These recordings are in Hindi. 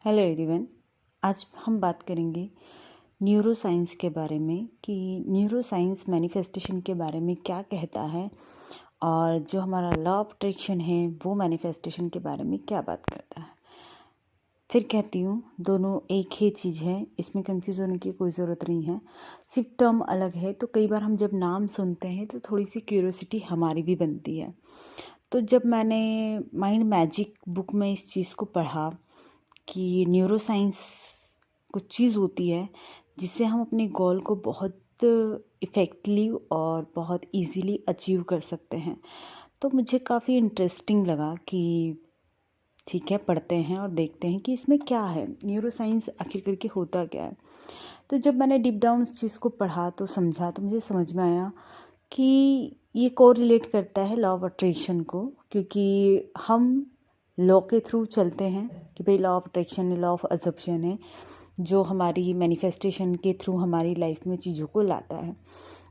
Hello everyone. आज हम बात करेंगे न्यूरो साइंस के बारे में कि न्यूरो साइंस मैनिफेस्टेशन के बारे में क्या कहता है और जो हमारा लॉ ऑफ अट्रैक्शन है वो मैनिफेस्टेशन के बारे में क्या बात करता है। फिर कहती हूँ दोनों एक ही चीज़ है, इसमें कंफ्यूज होने की कोई ज़रूरत नहीं है, सिर्फ टर्म अलग है। तो कई बार हम जब नाम सुनते हैं तो थोड़ी सी क्यूरियोसिटी हमारी भी बनती है। तो जब मैंने माइंड मैजिक बुक में इस चीज़ को पढ़ा कि न्यूरो साइंस कुछ चीज़ होती है जिससे हम अपने गोल को बहुत इफ़ेक्टली और बहुत इजीली अचीव कर सकते हैं, तो मुझे काफ़ी इंटरेस्टिंग लगा कि ठीक है, पढ़ते हैं और देखते हैं कि इसमें क्या है, न्यूरो साइंस आखिर करके होता क्या है। तो जब मैंने डीप डाउन उस चीज़ को पढ़ा तो समझा, तो मुझे समझ में आया कि ये कोरिलेट करता है लॉ ऑफ अट्रैक्शन को, क्योंकि हम लॉ के थ्रू चलते हैं कि भाई लॉ ऑफ अट्रैक्शन है, लॉ ऑफ अजम्पशन है, जो हमारी मैनिफेस्टेशन के थ्रू हमारी लाइफ में चीज़ों को लाता है।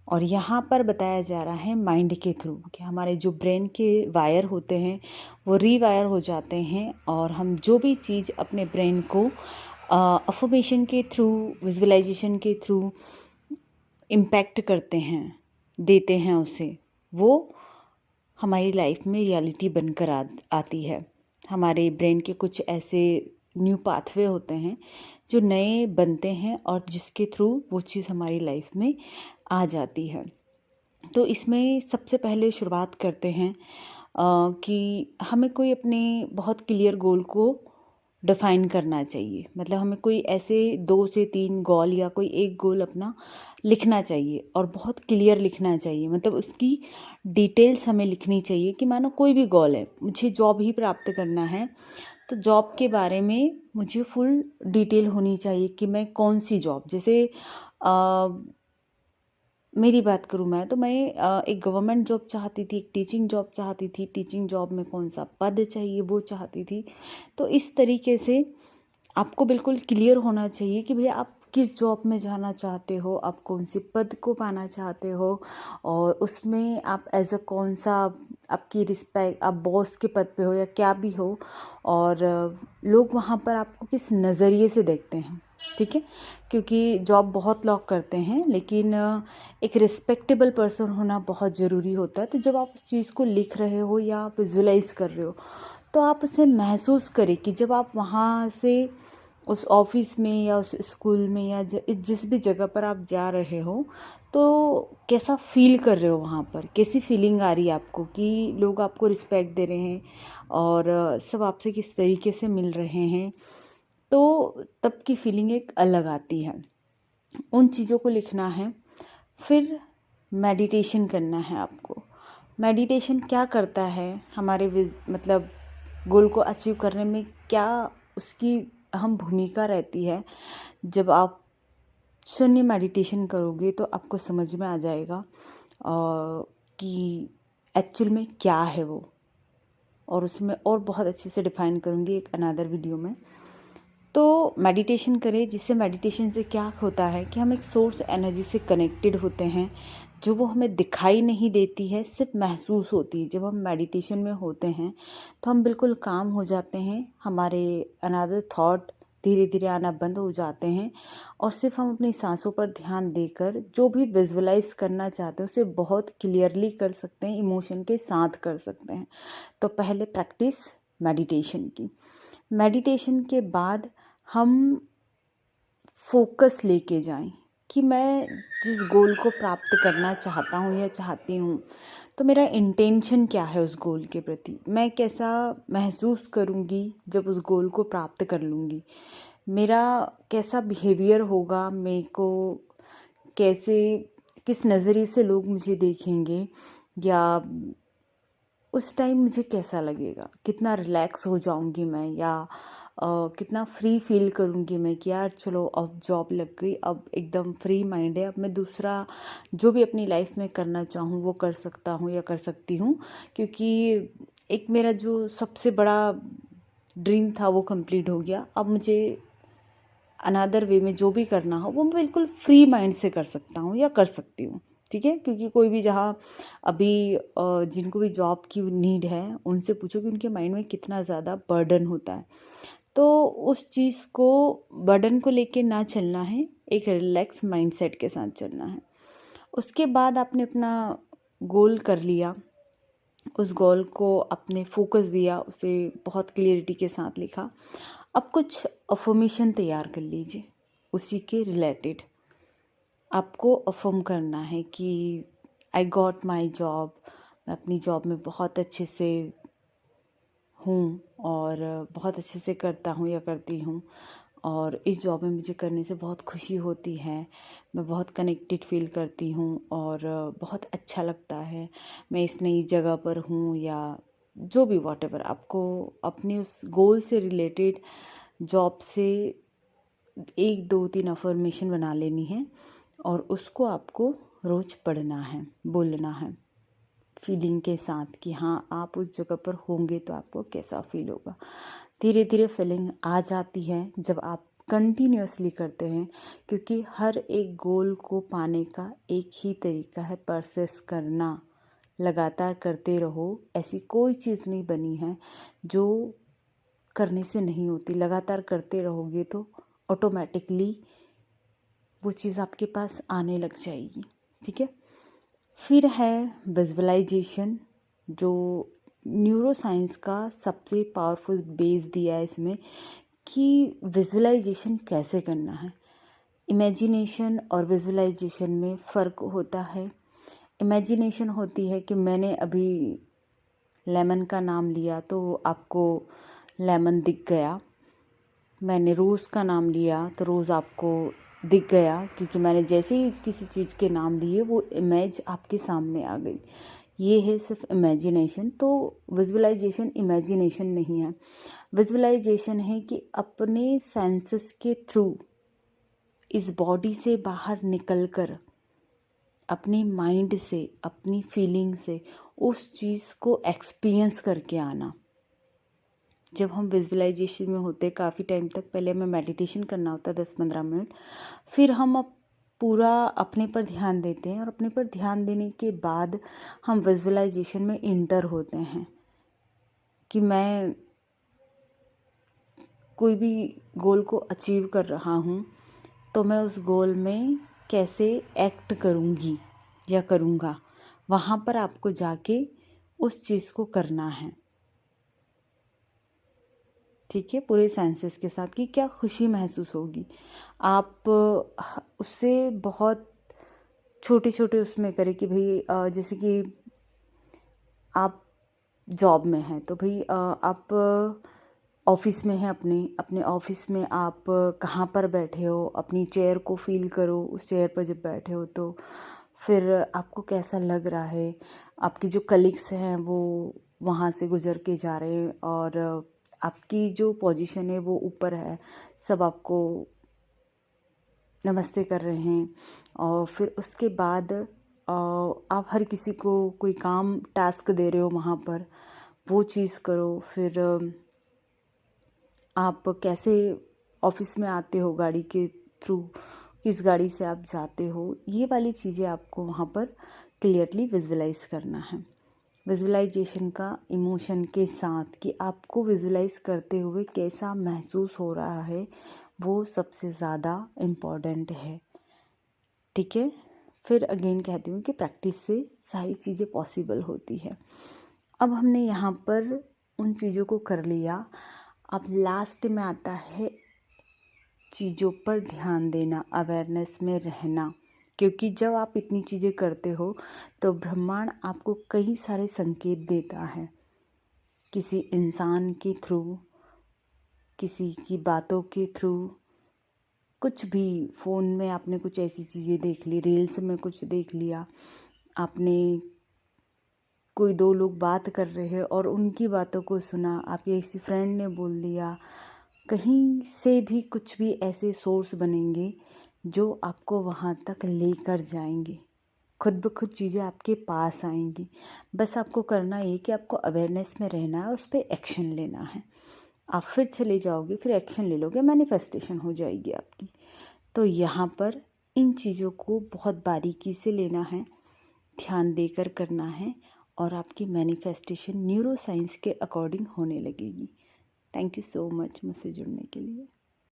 और यहाँ पर बताया जा रहा है माइंड के थ्रू कि हमारे जो ब्रेन के वायर होते हैं वो रीवायर हो जाते हैं, और हम जो भी चीज़ अपने ब्रेन को अफर्मेशन के थ्रू, विजुअलाइजेशन के थ्रू इम्पैक्ट करते हैं, देते हैं उसे, वो हमारी लाइफ में रियलिटी बनकर आती है। हमारे ब्रेन के कुछ ऐसे न्यू पाथवे होते हैं जो नए बनते हैं और जिसके थ्रू वो चीज़ हमारी लाइफ में आ जाती है। तो इसमें सबसे पहले शुरुआत करते हैं कि हमें कोई अपने बहुत क्लियर गोल को डिफाइन करना चाहिए। मतलब हमें कोई ऐसे 2 से 3 गोल या कोई एक गोल अपना लिखना चाहिए और बहुत क्लियर लिखना चाहिए। मतलब उसकी डिटेल्स हमें लिखनी चाहिए कि मानो कोई भी गोल है, मुझे जॉब ही प्राप्त करना है, तो जॉब के बारे में मुझे फुल डिटेल होनी चाहिए कि मैं कौन सी जॉब, जैसे मेरी बात करूँ मैं तो मैं एक गवर्नमेंट जॉब चाहती थी, एक टीचिंग जॉब चाहती थी, टीचिंग जॉब में कौन सा पद चाहिए वो चाहती थी। तो इस तरीके से आपको बिल्कुल क्लियर होना चाहिए कि भैया आप किस जॉब में जाना चाहते हो, आप कौन से पद को पाना चाहते हो, और उसमें आप एज अ कौन सा, आपकी रिस्पेक्ट, आप बॉस के पद पे हो या क्या भी हो, और लोग वहाँ पर आपको किस नज़रिए से देखते हैं। ठीक है, क्योंकि जॉब बहुत लोग करते हैं, लेकिन एक रिस्पेक्टेबल पर्सन होना बहुत ज़रूरी होता है। तो जब आप उस चीज़ को लिख रहे हो या आप विजुअलाइज कर रहे हो, तो आप उसे महसूस करें कि जब आप वहाँ से उस ऑफिस में या उस स्कूल में या जिस भी जगह पर आप जा रहे हो, तो कैसा फील कर रहे हो, वहाँ पर कैसी फीलिंग आ रही है आपको कि लोग आपको रिस्पेक्ट दे रहे हैं और सब आपसे किस तरीके से मिल रहे हैं। तो तब की फीलिंग एक अलग आती है। उन चीज़ों को लिखना है। फिर मेडिटेशन करना है आपको। मेडिटेशन क्या करता है, हमारे मतलब गोल को अचीव करने में क्या उसकी अहम भूमिका रहती है। जब आप शून्य मेडिटेशन करोगे तो आपको समझ में आ जाएगा कि एक्चुअल में क्या है वो, और उसमें और बहुत अच्छे से डिफाइन करूँगी एक अनदर वीडियो में। तो मेडिटेशन करें, जिससे मेडिटेशन से क्या होता है कि हम एक सोर्स एनर्जी से कनेक्टेड होते हैं, जो वो हमें दिखाई नहीं देती है, सिर्फ महसूस होती है। जब हम मेडिटेशन में होते हैं तो हम बिल्कुल काम हो जाते हैं, हमारे अनदर थॉट धीरे धीरे आना बंद हो जाते हैं, और सिर्फ हम अपनी सांसों पर ध्यान देकर जो भी विजुअलाइज करना चाहते हैं उसे बहुत क्लियरली कर सकते हैं, इमोशन के साथ कर सकते हैं। तो पहले प्रैक्टिस मेडिटेशन की। मेडिटेशन के बाद हम फोकस लेके जाएं कि मैं जिस गोल को प्राप्त करना चाहता हूँ या चाहती हूँ, तो मेरा इंटेंशन क्या है उस गोल के प्रति, मैं कैसा महसूस करूँगी जब उस गोल को प्राप्त कर लूँगी, मेरा कैसा बिहेवियर होगा, मेरे को कैसे, किस नज़रिए से लोग मुझे देखेंगे, या उस टाइम मुझे कैसा लगेगा, कितना रिलैक्स हो जाऊंगी मैं, या कितना फ्री फील करूंगी मैं कि यार चलो अब जॉब लग गई, अब एकदम फ्री माइंड है, अब मैं दूसरा जो भी अपनी लाइफ में करना चाहूँ वो कर सकता हूँ या कर सकती हूँ। क्योंकि एक मेरा जो सबसे बड़ा ड्रीम था वो कंप्लीट हो गया। अब मुझे अनदर वे में जो भी करना हो वो मैं बिल्कुल फ्री माइंड से कर सकता हूँ या कर सकती हूँ। ठीक है, क्योंकि कोई भी जहाँ अभी जिनको भी जॉब की नीड है उनसे पूछो कि उनके माइंड में कितना ज़्यादा बर्डन होता है। तो उस चीज़ को, बर्डन को लेके ना चलना है, एक रिलैक्स माइंडसेट के साथ चलना है। उसके बाद आपने अपना गोल कर लिया, उस गोल को आपने फोकस दिया, उसे बहुत क्लियरिटी के साथ लिखा। अब कुछ अफर्मेशन तैयार कर लीजिए उसी के रिलेटेड। आपको अफर्म करना है कि आई गॉट माई जॉब, मैं अपनी जॉब में बहुत अच्छे से हूँ और बहुत अच्छे से करता हूँ या करती हूँ, और इस जॉब में मुझे करने से बहुत खुशी होती है, मैं बहुत कनेक्टेड फील करती हूँ और बहुत अच्छा लगता है, मैं इस नई जगह पर हूँ, या जो भी वॉटेवर आपको अपने उस गोल से रिलेटेड जॉब से 1 2 3 अफर्मेशन बना लेनी है और उसको आपको रोज़ पढ़ना है, बोलना है फीलिंग के साथ कि हाँ आप उस जगह पर होंगे तो आपको कैसा फील होगा। धीरे धीरे फीलिंग आ जाती है जब आप कंटिन्यूअसली करते हैं, क्योंकि हर एक गोल को पाने का एक ही तरीका है, परसेस करना। लगातार करते रहो, ऐसी कोई चीज़ नहीं बनी है जो करने से नहीं होती। लगातार करते रहोगे तो ऑटोमेटिकली वो चीज़ आपके पास आने लग जाएगी। ठीक है। फिर है विजुअलाइजेशन, जो न्यूरो साइंस का सबसे पावरफुल बेस दिया है इसमें कि विजुअलाइजेशन कैसे करना है। इमेजिनेशन और विजुअलाइजेशन में फ़र्क होता है। इमेजिनेशन होती है कि मैंने अभी लेमन का नाम लिया तो आपको लेमन दिख गया, मैंने रोज़ का नाम लिया तो रोज़ आपको दिख गया, क्योंकि मैंने जैसे ही किसी चीज़ के नाम लिए वो इमेज आपके सामने आ गई। ये है सिर्फ इमेजिनेशन। तो विजुअलाइजेशन इमेजिनेशन नहीं है। विजुअलाइजेशन है कि अपने सेंसेस के थ्रू इस बॉडी से बाहर निकलकर अपने माइंड से, अपनी फीलिंग से उस चीज़ को एक्सपीरियंस करके आना। जब हम विजुअलाइजेशन में होते काफ़ी टाइम तक, पहले हमें मेडिटेशन करना होता है 10-15 मिनट, फिर हम अब पूरा अपने पर ध्यान देते हैं और अपने पर ध्यान देने के बाद हम विजुअलाइजेशन में इंटर होते हैं कि मैं कोई भी गोल को अचीव कर रहा हूँ तो मैं उस गोल में कैसे एक्ट करूँगी या करूँगा। वहाँ पर आपको जाके उस चीज़ को करना है। ठीक है, पूरे सेंसेस के साथ कि क्या खुशी महसूस होगी। आप उससे बहुत छोटे छोटे उसमें करें कि भाई जैसे कि आप जॉब में हैं तो भाई आप ऑफिस में हैं, अपने ऑफिस में आप कहाँ पर बैठे हो, अपनी चेयर को फील करो। उस चेयर पर जब बैठे हो तो फिर आपको कैसा लग रहा है। आपके जो कलीग्स हैं वो वहाँ से गुजर के जा रहे हैं और आपकी जो पोजीशन है वो ऊपर है, सब आपको नमस्ते कर रहे हैं। और फिर उसके बाद आप हर किसी को कोई काम टास्क दे रहे हो, वहाँ पर वो चीज़ करो। फिर आप कैसे ऑफिस में आते हो गाड़ी के थ्रू, किस गाड़ी से आप जाते हो, ये वाली चीज़ें आपको वहाँ पर क्लियरली विजुअलाइज करना है। विजुअलाइजेशन का इमोशन के साथ कि आपको विजुअलाइज करते हुए कैसा महसूस हो रहा है, वो सबसे ज़्यादा इम्पॉर्टेंट है। ठीक है। फिर अगेन कहती हूँ कि प्रैक्टिस से सारी चीज़ें पॉसिबल होती है। अब हमने यहाँ पर उन चीज़ों को कर लिया। अब लास्ट में आता है चीज़ों पर ध्यान देना, अवेयरनेस में रहना। क्योंकि जब आप इतनी चीज़ें करते हो तो ब्रह्मांड आपको कई सारे संकेत देता है, किसी इंसान के थ्रू, किसी की बातों के थ्रू, कुछ भी। फ़ोन में आपने कुछ ऐसी चीज़ें देख ली, रील्स में कुछ देख लिया, आपने कोई 2 लोग बात कर रहे हैं और उनकी बातों को सुना, आपके किसी फ्रेंड ने बोल दिया, कहीं से भी कुछ भी ऐसे सोर्स बनेंगे जो आपको वहाँ तक लेकर जाएंगे। खुद ब खुद चीज़ें आपके पास आएंगी। बस आपको करना ये कि आपको अवेयरनेस में रहना है, उस पर एक्शन लेना है। आप फिर चले जाओगे, फिर एक्शन ले लोगे, मैनिफेस्टेशन हो जाएगी आपकी। तो यहाँ पर इन चीज़ों को बहुत बारीकी से लेना है, ध्यान देकर करना है और आपकी मैनिफेस्टेशन न्यूरो साइंस के अकॉर्डिंग होने लगेगी। थैंक यू सो मच मुझसे जुड़ने के लिए।